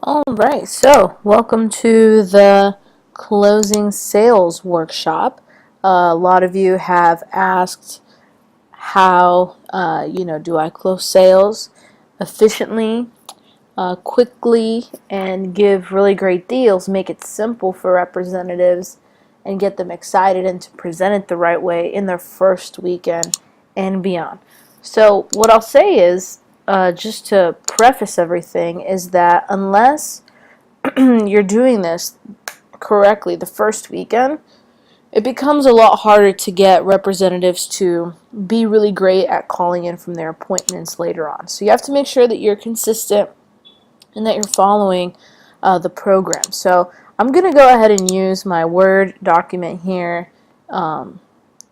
All right, so welcome to the closing sales workshop. A lot of you have asked how, do I close sales efficiently, quickly, and give really great deals, make it simple for representatives, and get them excited and to present it the right way in their first weekend and beyond. So what I'll say is, just to preface everything, is that unless you're doing this correctly the first weekend, it becomes a lot harder to get representatives to be really great at calling in from their appointments later on. So you have to make sure that you're consistent and that you're following the program. So I'm going to go ahead and use my Word document here.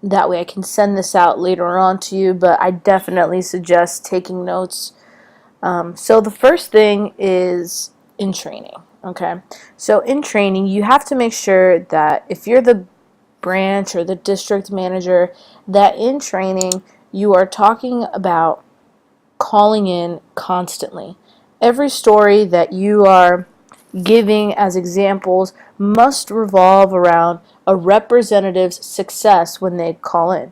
That way I can send this out later on to you, but I definitely suggest taking notes. So the first thing is in training. Okay, so in training, you have to make sure that if you're the branch or the district manager, that in training you are talking about calling in constantly. Every story that you are giving as examples must revolve around a representative's success when they call in.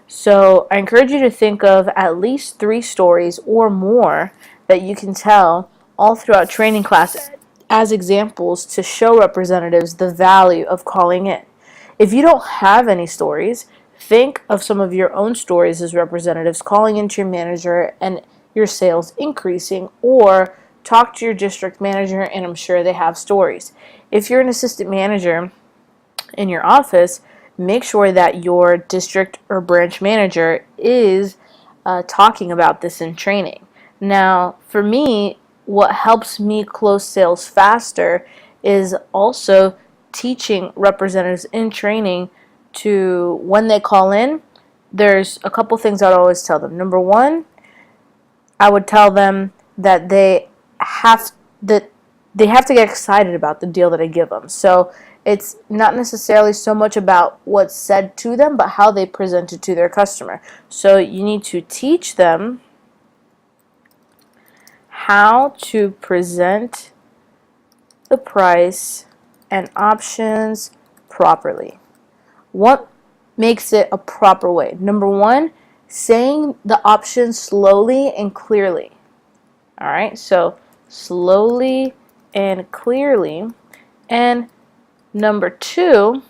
So I encourage you to think of at least 3 stories or more that you can tell all throughout training class as examples to show representatives the value of calling in. If you don't have any stories, think of some of your own stories as representatives calling into your manager and your sales increasing, or talk to your district manager and I'm sure they have stories. If you're an assistant manager in your office, make sure that your district or branch manager is talking about this in training. Now, for me, what helps me close sales faster is also teaching representatives in training to, when they call in, there's a couple things I'd always tell them. Number one, I would tell them that have they have to get excited about the deal that I give them. So it's not necessarily so much about what's said to them, but how they present it to their customer. So you need to teach them how to present the price and options properly. What makes it a proper way? Number one, saying the options slowly and clearly. All right, so slowly and clearly. And number two,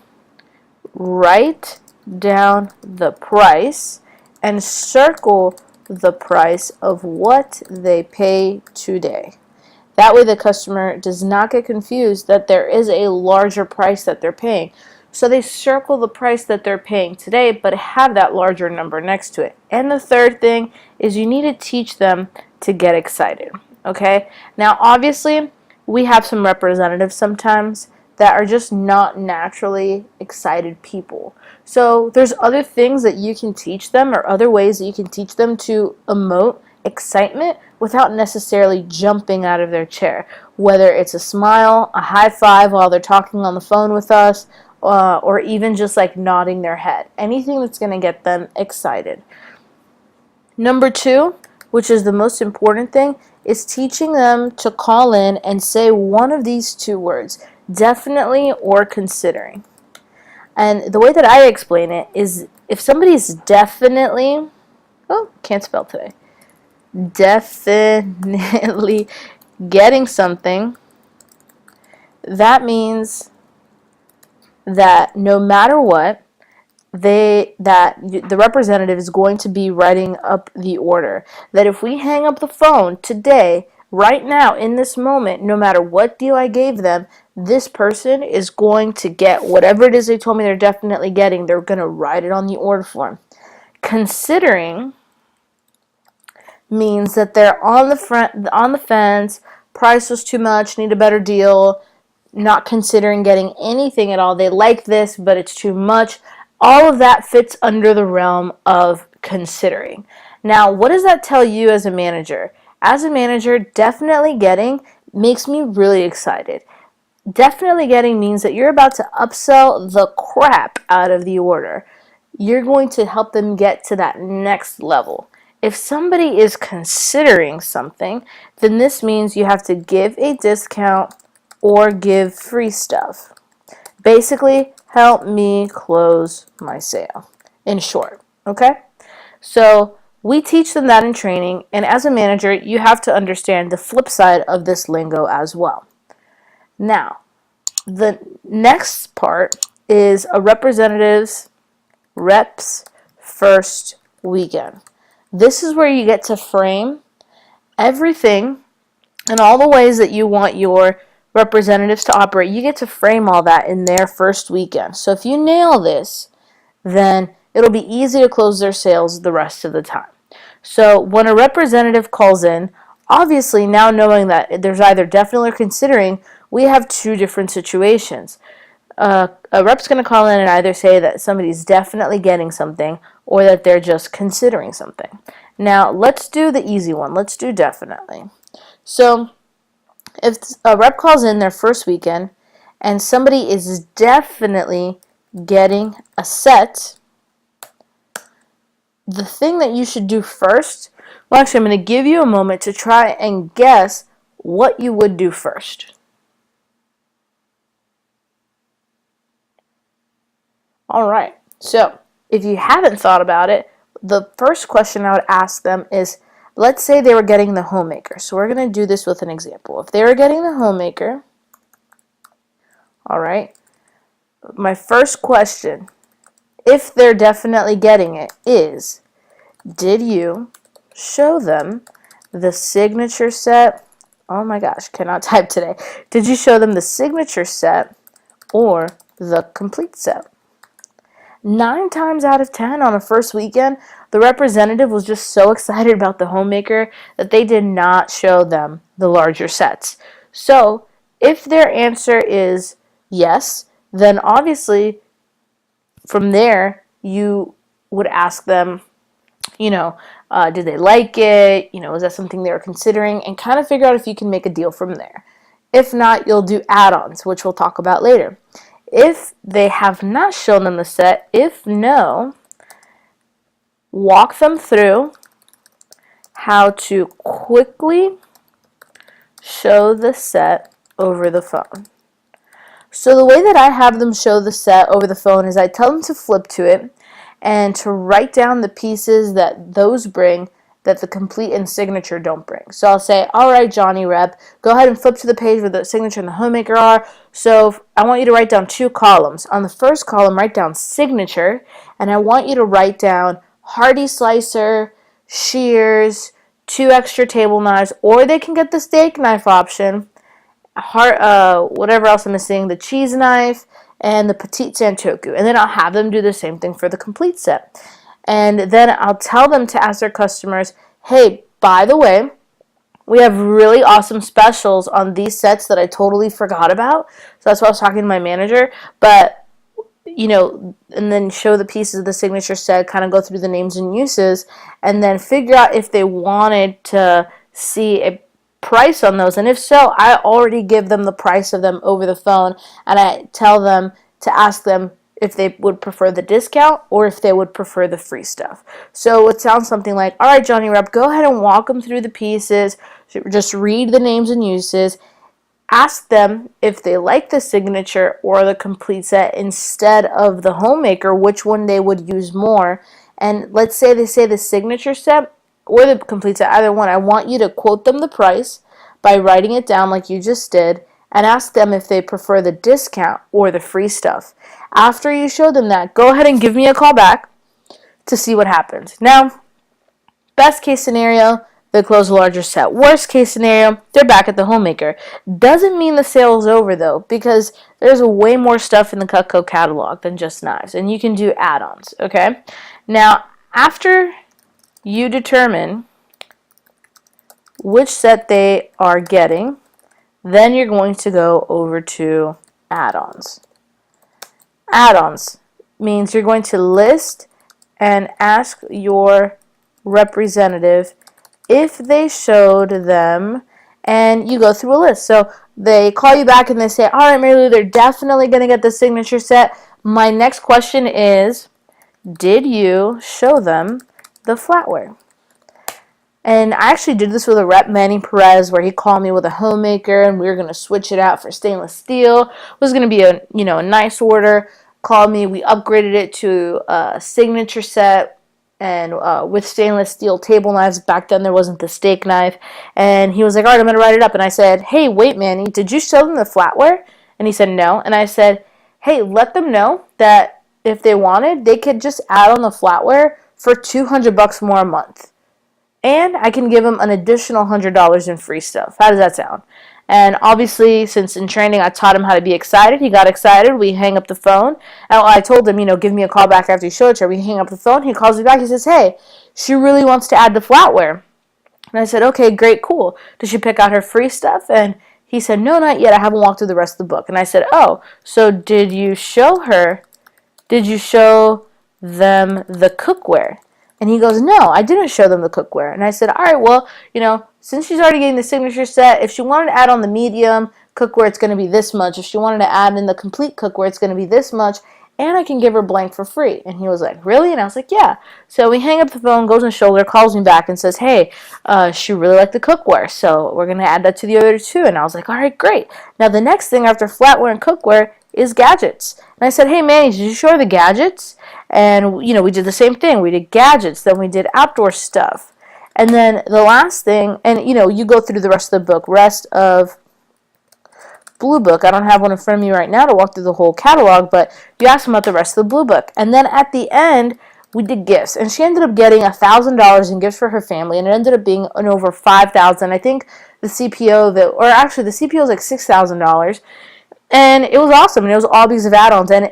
write down the price and circle the price of what they pay today. That way the customer does not get confused that there is a larger price that they're paying. So they circle the price that they're paying today, but have that larger number next to it. And the third thing is you need to teach them to get excited. Okay? Now, obviously, we have some representatives sometimes that are just not naturally excited people. So there's other things that you can teach them, or other ways that you can teach them to emote excitement without necessarily jumping out of their chair. Whether it's a smile, a high five while they're talking on the phone with us, or even just like nodding their head. Anything that's going to get them excited. Number two, which is the most important thing, is teaching them to call in and say one of these 2 words, definitely or considering. And the way that I explain it is, if somebody's definitely, can't spell today, definitely getting something, that means that no matter what, the representative is going to be writing up the order. That if we hang up the phone today, right now, in this moment, no matter what deal I gave them, this person is going to get whatever it is they told me they're definitely getting. They're going to write it on the order form. Considering means that they're on the fence, price was too much, need a better deal, not considering getting anything at all. They like this, but it's too much. All of that fits under the realm of considering. Now, what does that tell you as a manager? As a manager, definitely getting makes me really excited. Definitely getting means that you're about to upsell the crap out of the order. You're going to help them get to that next level. if somebody is considering something, then this means you have to give a discount or give free stuff. Basically, help me close my sale, in short, okay? So we teach them that in training, and as a manager, you have to understand the flip side of this lingo as well. Now, the next part is a rep's first weekend. This is where you get to frame everything and all the ways that you want your representatives to operate. You get to frame all that in their first weekend. So if you nail this, then it'll be easy to close their sales the rest of the time. So when a representative calls in, obviously now knowing that there's either definitely or considering, we have two different situations. A rep's going to call in and either say that somebody's definitely getting something or that they're just considering something. Now, let's do the easy one. Let's do definitely. So, if a rep calls in their first weekend and somebody is definitely getting a set, the thing that you should do first, well, actually, I'm going to give you a moment to try and guess what you would do first. All right, so if you haven't thought about it, the first question I would ask them is, let's say they were getting the homemaker. So we're going to do this with an example. If they were getting the homemaker, all right, my first question, if they're definitely getting it, is, did you show them the signature set? Oh my gosh, cannot type today. Did you show them the signature set or the complete set? 9 times out of 10 on the first weekend, the representative was just so excited about the homemaker that they did not show them the larger sets. So if their answer is yes, then obviously from there you would ask them, did they like it? Is that something they were considering? And kind of figure out if you can make a deal from there. If not, you'll do add-ons, which we'll talk about later. If they have not shown them the set, if no, walk them through how to quickly show the set over the phone. So the way that I have them show the set over the phone is I tell them to flip to it and to write down the pieces that those bring that the complete and signature don't bring. So I'll say, all right, Johnny Rep, go ahead and flip to the page where the signature and the homemaker are. So I want you to write down 2 columns. On the first column, write down signature, and I want you to write down hearty slicer, shears, 2 extra table knives, or they can get the steak knife option, whatever else I'm missing, the cheese knife, and the petite santoku. And then I'll have them do the same thing for the complete set. And then I'll tell them to ask their customers, hey, by the way, we have really awesome specials on these sets that I totally forgot about. So that's what I was talking to my manager. But, and then show the pieces of the signature set, kind of go through the names and uses, and then figure out if they wanted to see a price on those. And if so, I already give them the price of them over the phone, and I tell them to ask them if they would prefer the discount or if they would prefer the free stuff. So it sounds something like, all right, Johnny Rep, go ahead and walk them through the pieces. Just read the names and uses. Ask them if they like the signature or the complete set instead of the homemaker, which one they would use more. And let's say they say the signature set or the complete set, either one. I want you to quote them the price by writing it down like you just did, and ask them if they prefer the discount or the free stuff. After you show them that, go ahead and give me a call back to see what happens. Now, best case scenario, they close a larger set. Worst case scenario, they're back at the homemaker. Doesn't mean the sale is over though, because there's way more stuff in the Cutco catalog than just knives, and you can do add-ons, okay? Now, after you determine which set they are getting, then you're going to go over to add-ons. Add-ons means you're going to list and ask your representative if they showed them, and you go through a list. So they call you back and they say, all right, Mary Lou, they're definitely going to get the signature set. My next question is, did you show them the flatware? And I actually did this with a rep, Manny Perez, where he called me with a homemaker, and we were going to switch it out for stainless steel. It was going to be a nice order. Called me. We upgraded it to a signature set, and with stainless steel table knives. Back then there wasn't the steak knife. And he was like, all right, I'm going to write it up. And I said, hey, wait, Manny, did you show them the flatware? And he said, no. And I said, hey, let them know that if they wanted, they could just add on the flatware for $200 more a month. And I can give them an additional $100 in free stuff. How does that sound? And obviously, since in training I taught him how to be excited, he got excited. We hang up the phone. And I told him, give me a call back after you show it to her. We hang up the phone. He calls me back. He says, hey, she really wants to add the flatware. And I said, okay, great, cool. Did she pick out her free stuff? And he said, no, not yet. I haven't walked through the rest of the book. And I said, oh, so did you show them the cookware? And he goes, no, I didn't show them the cookware. And I said, all right, well, since she's already getting the signature set, if she wanted to add on the medium cookware, it's going to be this much. If she wanted to add in the complete cookware, it's going to be this much. And I can give her blank for free. And he was like, really? And I was like, yeah. So we hang up the phone, goes on shoulder, calls me back and says, hey, she really liked the cookware. So we're going to add that to the other two. And I was like, all right, great. Now the next thing after flatware and cookware is gadgets. And I said, hey, Manny, did you show her the gadgets? And, we did the same thing. We did gadgets. Then we did outdoor stuff. And then the last thing, and, you go through the rest of the book, rest of Blue Book. I don't have one in front of me right now to walk through the whole catalog, but you asked them about the rest of the Blue Book. And then at the end, we did gifts. And she ended up getting $1,000 in gifts for her family, and it ended up being an over $5,000. I think the CPO, the CPO was like $6,000. And it was awesome, and it was all because of add-ons. And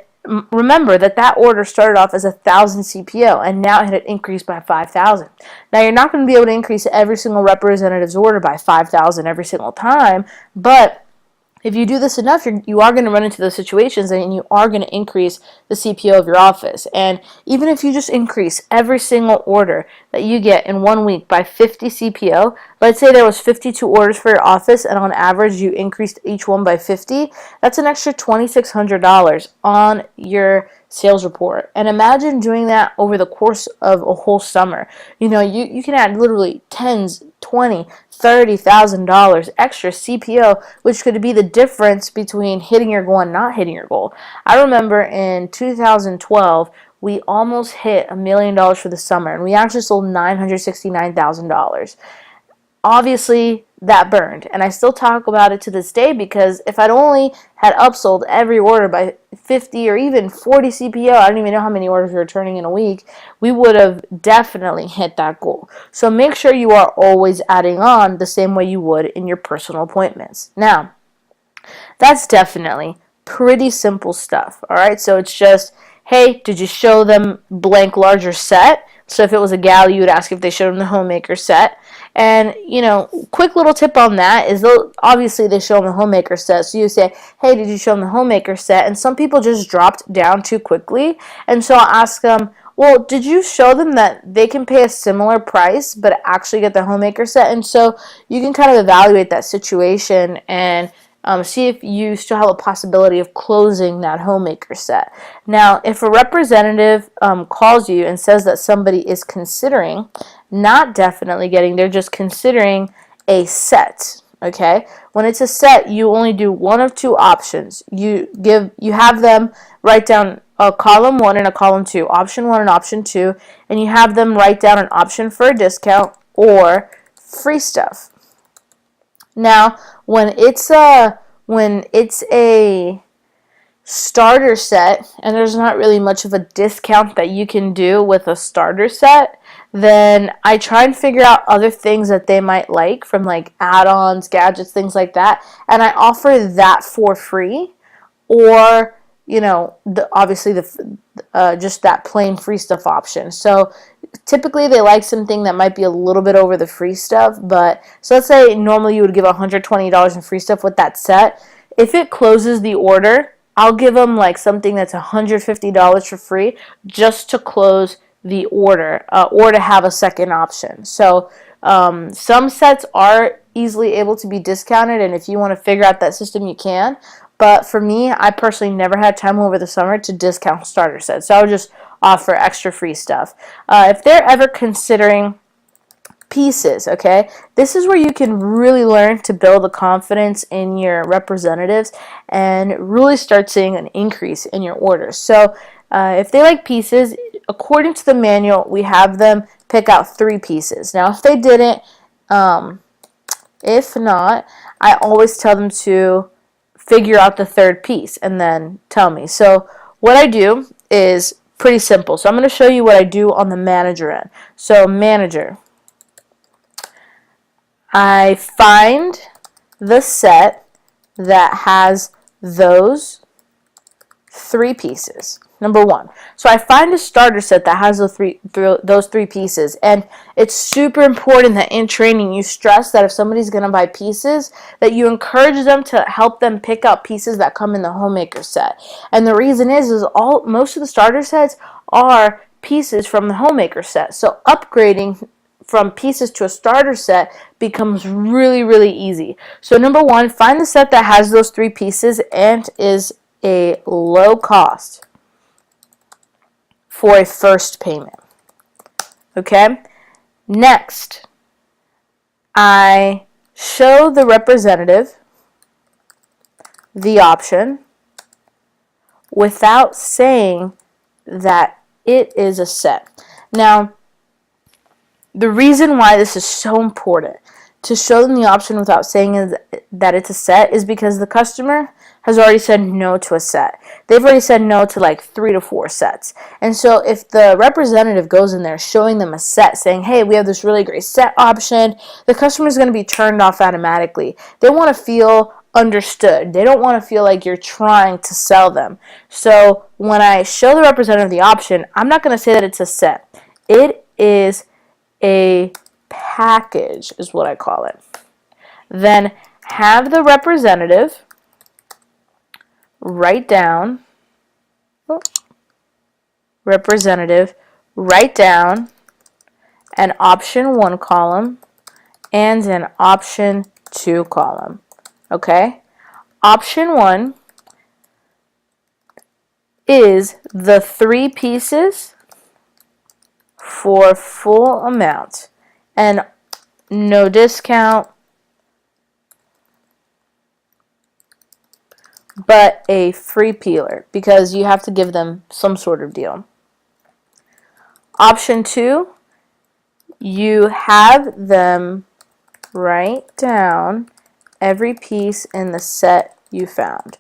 remember that order started off as 1,000 CPO, and now it had increased by 5,000. Now, you're not going to be able to increase every single representative's order by 5,000 every single time, but if you do this enough, you are going to run into those situations, and you are going to increase the CPO of your office. And even if you just increase every single order that you get in 1 week by 50 CPO, let's say there was 52 orders for your office, and on average you increased each one by 50, that's an extra $2,600 on your sales report. And imagine doing that over the course of a whole summer. You can add literally tens, $20,000, $30,000 extra CPO, which could be the difference between hitting your goal and not hitting your goal. I remember in 2012, we almost hit $1 million for the summer, and we actually sold $969,000. Obviously, that burned, and I still talk about it to this day, because if I'd only had upsold every order by 50 or even 40 CPO, I don't even know how many orders we were turning in a week, we would have definitely hit that goal. So make sure you are always adding on the same way you would in your personal appointments. Now, that's definitely pretty simple stuff, all right? So it's just, hey, did you show them blank larger set? So if it was a gal, you would ask if they showed them the homemaker set. And, quick little tip on that is, obviously they show them the homemaker set. So you say, hey, did you show them the homemaker set? And some people just dropped down too quickly. And so I'll ask them, well, did you show them that they can pay a similar price but actually get the homemaker set? And so you can kind of evaluate that situation and see if you still have a possibility of closing that homemaker set. Now, if a representative calls you and says that somebody is considering, not definitely getting, they're just considering a set, okay? When it's a set, you only do one of two options. You have them write down a column 1 and a column 2, option 1 and option 2, and you have them write down an option for a discount or free stuff. Now, when it's a starter set, and there's not really much of a discount that you can do with a starter set, then I try and figure out other things that they might like, from like add-ons, gadgets, things like that, and I offer that for free, or obviously just that plain free stuff option. So typically they like something that might be a little bit over the free stuff, but so let's say normally you would give $120 in free stuff with that set. If it closes the order, I'll give them like something that's $150 for free just to close the order, or to have a second option. So some sets are easily able to be discounted, and if you want to figure out that system, you can. But for me, I personally never had time over the summer to discount starter sets, so I would just offer extra free stuff. If they're ever considering pieces, okay? This is where you can really learn to build the confidence in your representatives and really start seeing an increase in your orders. So if they like pieces, according to the manual, we have them pick out 3 pieces. Now, if they didn't, if not, I always tell them to figure out the 3rd piece and then tell me. So what I do is pretty simple. So I'm going to show you what I do on the manager end. So manager, I find the set that has those 3 pieces. Number 1. So I find a starter set that has those three pieces, and it's super important that in training you stress that if somebody's going to buy pieces, that you encourage them to help them pick out pieces that come in the homemaker set. And the reason is most of the starter sets are pieces from the homemaker set. So upgrading from pieces to a starter set becomes really, really easy. So number 1, find the set that has those 3 pieces and is a low cost for a first payment. Okay? Next, I show the representative the option without saying that it is a set. Now, the reason why this is so important to show them the option without saying that it's a set is because the customer has already said no to a set. They've already said no to like 3 to 4 sets. And so if the representative goes in there showing them a set, saying, hey, we have this really great set option, the customer is going to be turned off automatically. They want to feel understood. They don't want to feel like you're trying to sell them. So when I show the representative the option, I'm not going to say that it's a set. It is a package is what I call it. Then have the representative write down an option 1 column and an option 2 column. Okay? Option 1 is the 3 pieces for full amount and no discount, but a free peeler because you have to give them some sort of deal. Option 2, you have them write down every piece in the set you found.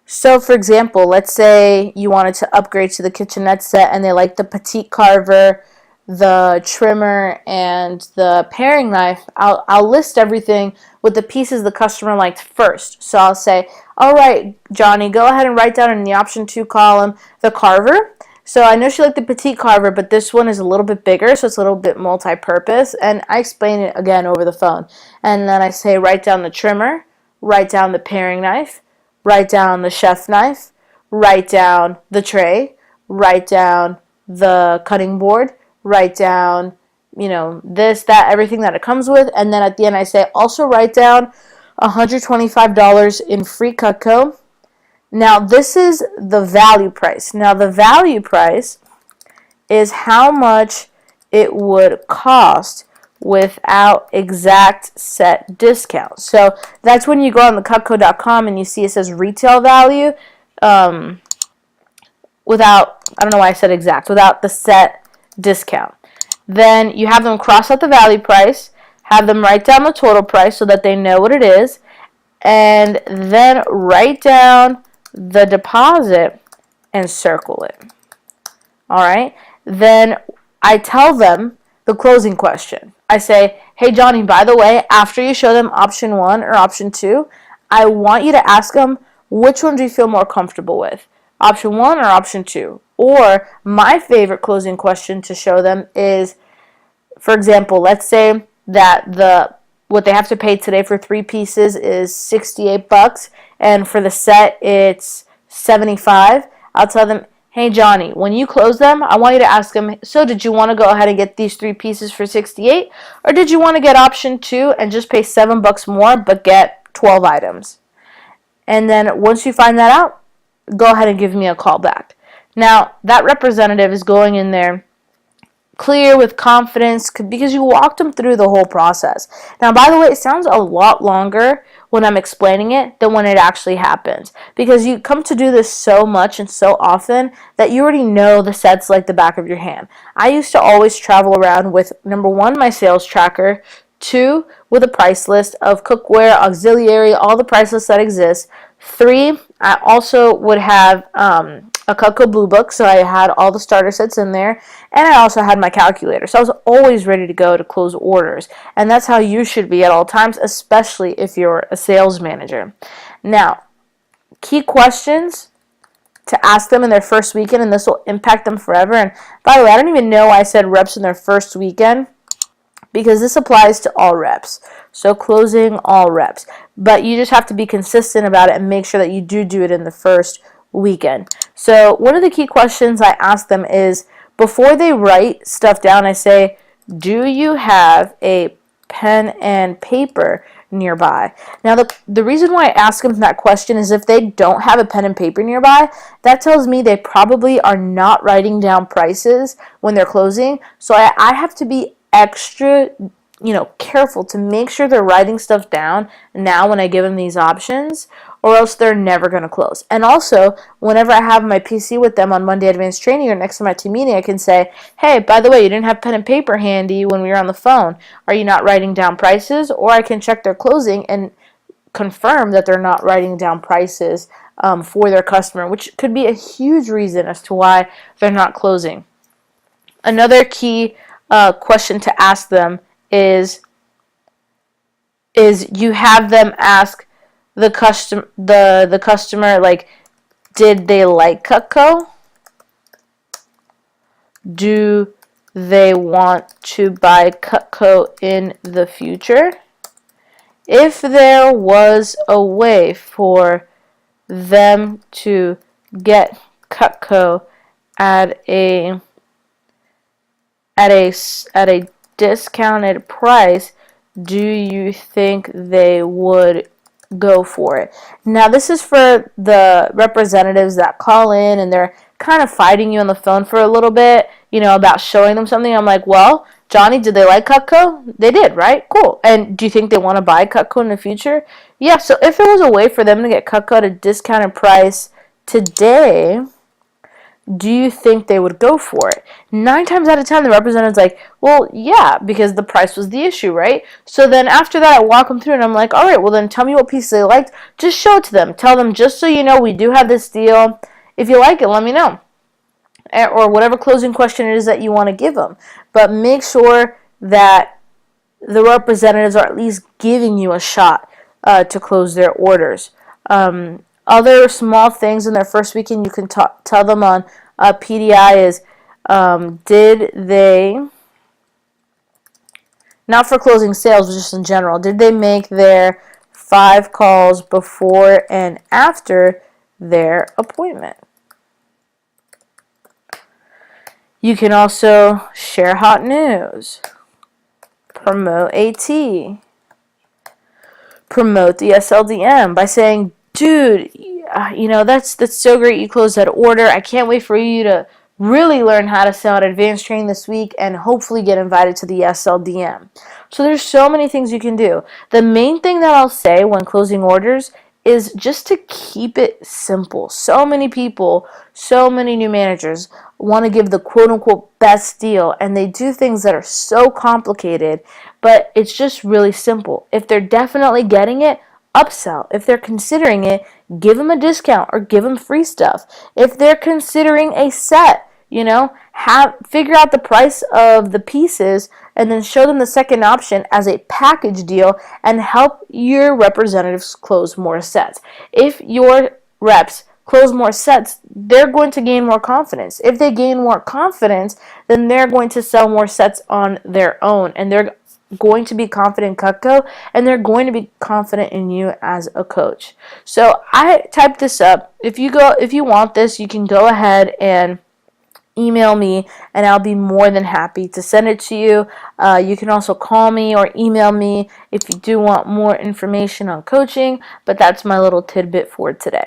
So for example, let's say you wanted to upgrade to the kitchenette set and they like the petite carver, the trimmer, and the paring knife. I'll list everything with the pieces the customer liked first. So I'll say, all right, Johnny, go ahead and write down in the option 2 column the carver. So I know she liked the petite carver, but this one is a little bit bigger, so it's a little bit multi-purpose. And I explain it again over the phone. And then I say, write down the trimmer, write down the paring knife, write down the chef knife, write down the tray, write down the cutting board, write down, this, that, everything that it comes with. And then at the end I say, also write down $125 in free Cutco. Now this is the value price. Now the value price is how much it would cost without exact set discount. So that's when you go on the Cutco.com and you see it says retail value without, I don't know why I said exact, without the set discount. Then you have them cross out the value price, have them write down the total price so that they know what it is, and then write down the deposit and circle it. Alright? Then I tell them the closing question. I say, hey Johnny, by the way, after you show them option 1 or option 2, I want you to ask them which one do you feel more comfortable with, option 1 or option 2. Or my favorite closing question to show them is, for example, let's say that what they have to pay today for 3 pieces is $68, and for the set it's $75. I'll tell them, hey Johnny, when you close them, I want you to ask them, so did you want to go ahead and get these 3 pieces for $68, or did you want to get option 2 and just pay $7 more but get 12 items? And then once you find that out, go ahead and give me a call back. Now, that representative is going in there clear, with confidence, because you walked them through the whole process. Now, by the way, it sounds a lot longer when I'm explaining it than when it actually happens, because you come to do this so much and so often that you already know the sets like the back of your hand. I used to always travel around with, number one, my sales tracker, two, with a price list of cookware, auxiliary, all the price lists that exist. Three, I also would have a Cutco Blue Book, so I had all the starter sets in there, and I also had my calculator. So I was always ready to go to close orders, and that's how you should be at all times, especially if you're a sales manager. Now, key questions to ask them in their first weekend, and this will impact them forever. And by the way, I don't even know why I said reps in their first weekend, because this applies to all reps. So closing all reps. But you just have to be consistent about it and make sure that you do it in the first weekend. So one of the key questions I ask them is, before they write stuff down, I say, do you have a pen and paper nearby? Now, the reason why I ask them that question is, if they don't have a pen and paper nearby, that tells me they probably are not writing down prices when they're closing. So I have to be extra, careful to make sure they're writing stuff down now when I give them these options, or else they're never going to close. And also, whenever I have my PC with them on Monday Advanced Training or next to my team meeting, I can say, hey, by the way, you didn't have pen and paper handy when we were on the phone. Are you not writing down prices? Or I can check their closing and confirm that they're not writing down prices for their customer, which could be a huge reason as to why they're not closing. Another key question to ask them is you have them ask the customer, like, did they like Cutco? Do they want to buy Cutco in the future? If there was a way for them to get Cutco at a discounted price, do you think they would go for it? Now, this is for the representatives that call in and they're kind of fighting you on the phone for a little bit, about showing them something. I'm like, well, Johnny, did they like Cutco? They did, right? Cool. And do you think they want to buy Cutco in the future? Yeah, so if there was a way for them to get Cutco at a discounted price today, do you think they would go for it? 9 times out of 10, the representative's like, well, yeah, because the price was the issue, right? So then after that, I walk them through and I'm like, all right, well then tell me what piece they liked. Just show it to them. Tell them, just so you know, we do have this deal. If you like it, let me know. Or whatever closing question it is that you want to give them. But make sure that the representatives are at least giving you a shot to close their orders. Other small things in their first weekend you can tell them on PDI is, did they, not for closing sales, but just in general, did they make their 5 calls before and after their appointment? You can also share hot news, promote AT, promote the SLDM by saying, dude, that's so great you closed that order. I can't wait for you to really learn how to sell at Advanced Training this week and hopefully get invited to the SLDM. So there's so many things you can do. The main thing that I'll say when closing orders is just to keep it simple. So many people, so many new managers want to give the quote-unquote best deal, and they do things that are so complicated, but it's just really simple. If they're definitely getting it, upsell. If they're considering it, give them a discount or give them free stuff. If they're considering a set, figure out the price of the pieces and then show them the second option as a package deal and help your representatives close more sets. If your reps close more sets, they're going to gain more confidence. If they gain more confidence, then they're going to sell more sets on their own, and they're going to be confident in Cutco, and they're going to be confident in you as a coach. So I typed this up. If you want this, you can go ahead and email me, and I'll be more than happy to send it to you. You can also call me or email me if you do want more information on coaching, but that's my little tidbit for today.